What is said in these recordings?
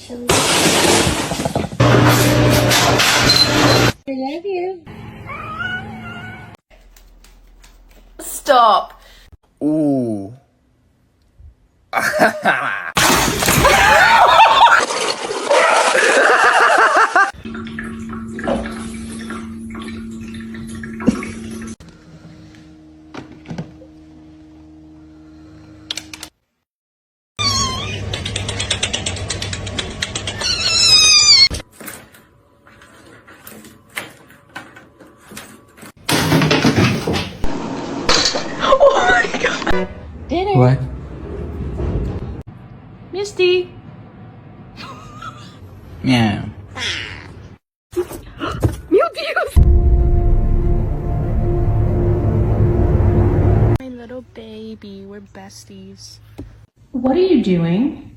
special. I love you. Stop. Ooh. Dinner. What? Misty. Meow. Meu Deus. My little baby, we're besties. What are you doing?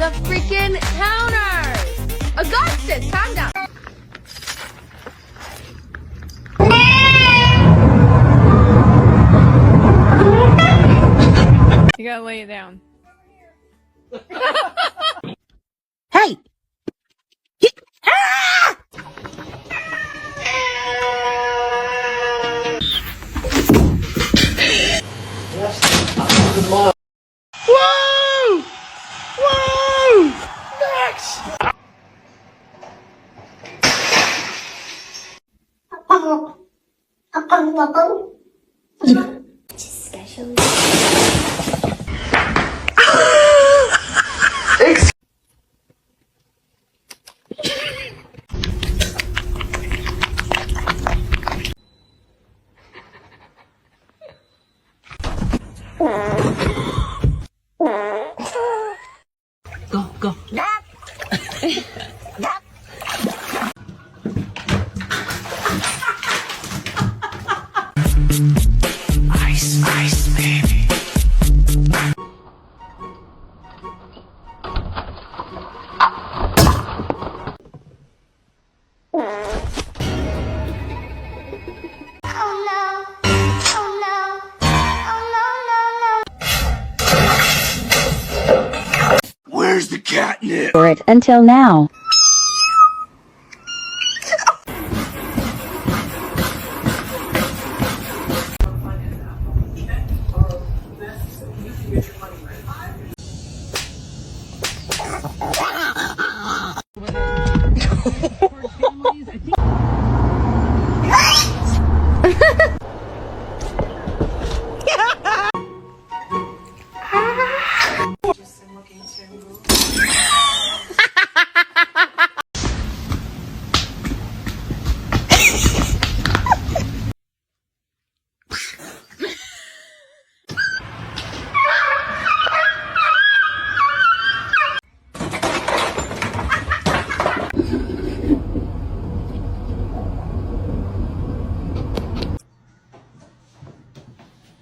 The freaking counter! Augustus, calm down. You gotta lay it down. Hey! Whoa! Whoa! Max! Special. Go, go. Ice, ice, baby. Where's the catnip? For it until now.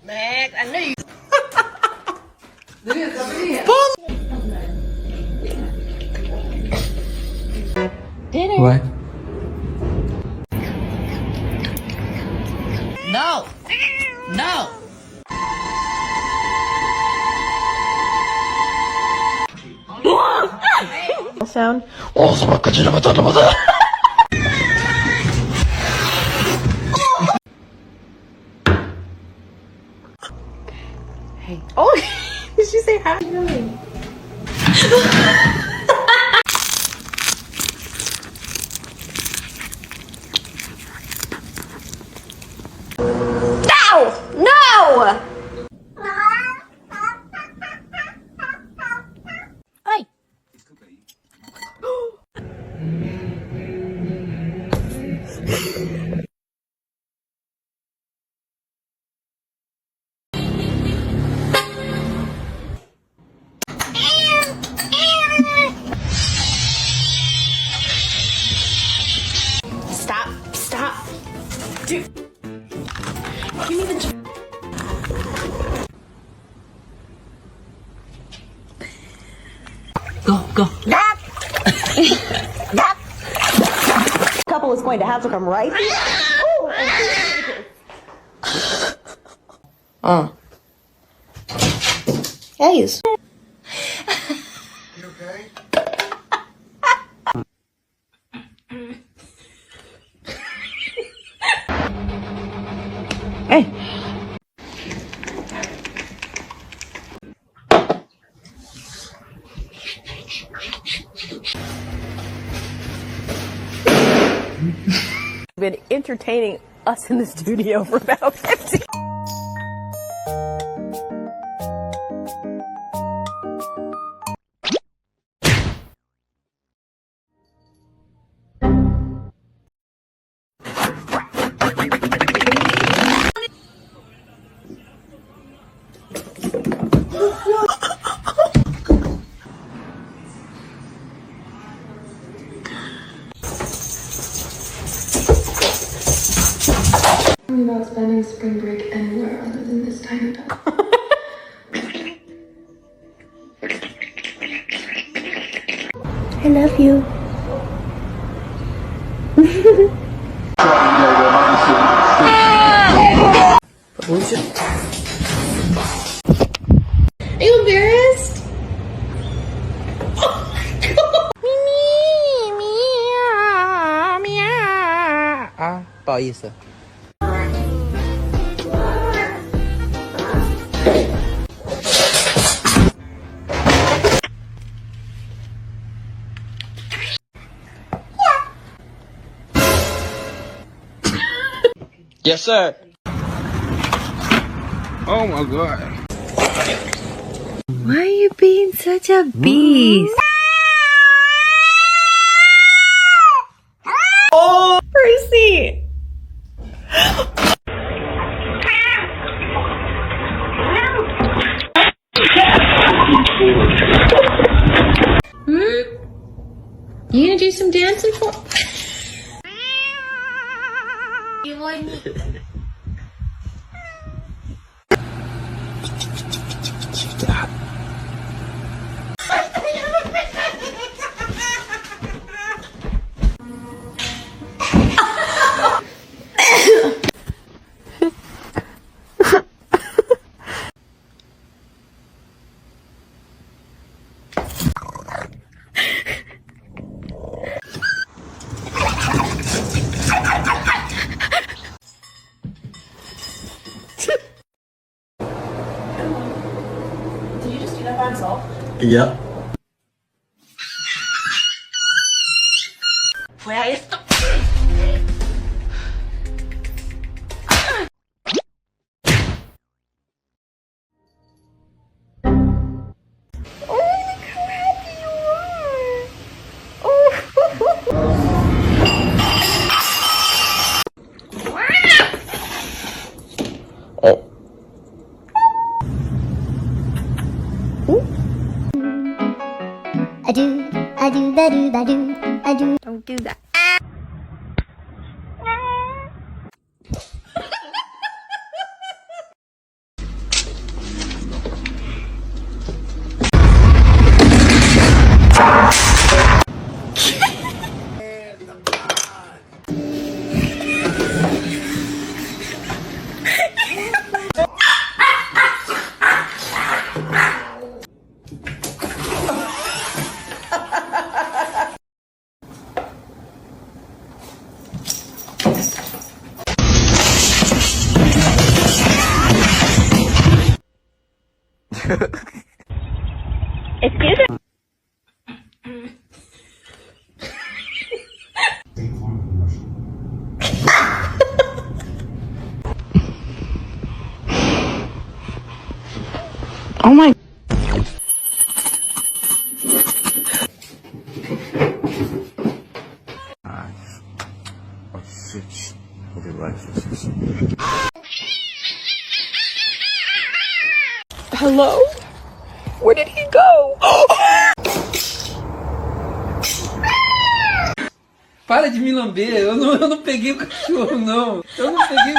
Max, I knew you. Dinner. What? No! No! Sound. Hey. Oh, did she say hi? No! No! Hey. Stop. Stop. Dude. Give me the. Go. Couple is going to have to come right here. Hey. Hey. Been entertaining us in the studio for about 15. Thinking about spending spring break anywhere other than this tiny town. I love you. Are you embarrassed? Ah, 不好意思。Yes, sir. Oh my god. Why are you being such a beast? Percy! You gonna do some dancing for? You wouldn't. Yeah. Fue a esto. I do, ba-do, I do. Don't do that. Excuse me? Oh my. Oh shit. Okay, right. Hello? Where did he go? Para de me lamber, eu não peguei o cachorro, não. Eu não peguei.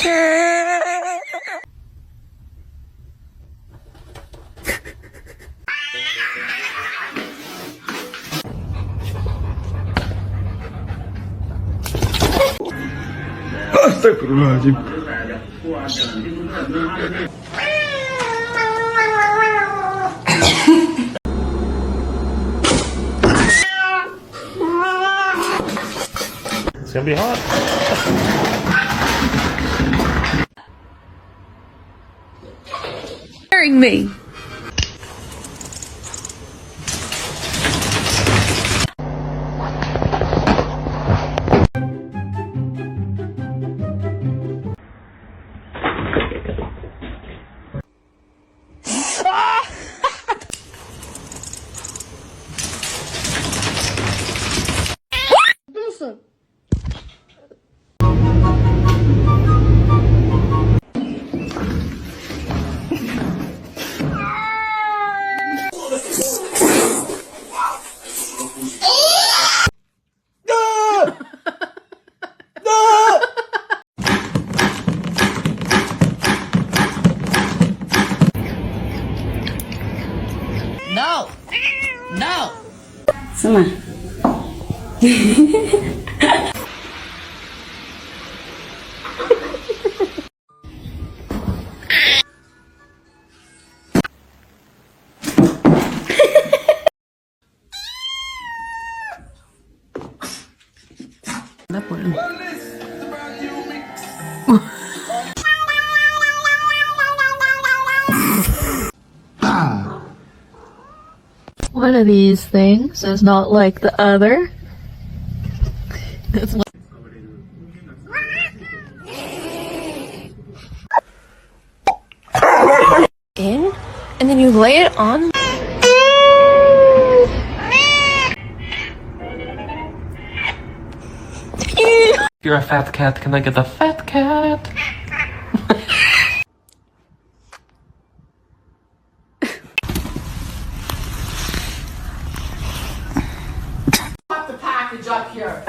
Astagfirullahaladzim. It's gonna be hot. Scaring me. No. No. One of these things is not like the other. It's in, and then you lay it on. You're a fat cat. Can I get a fat cat? Put the package up here.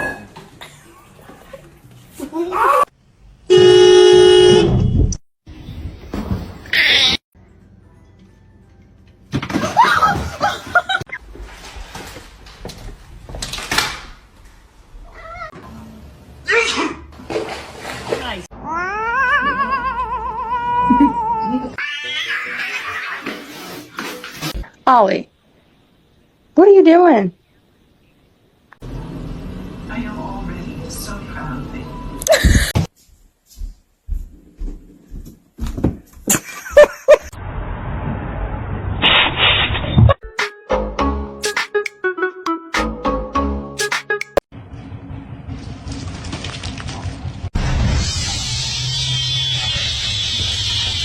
Ollie, what are you doing?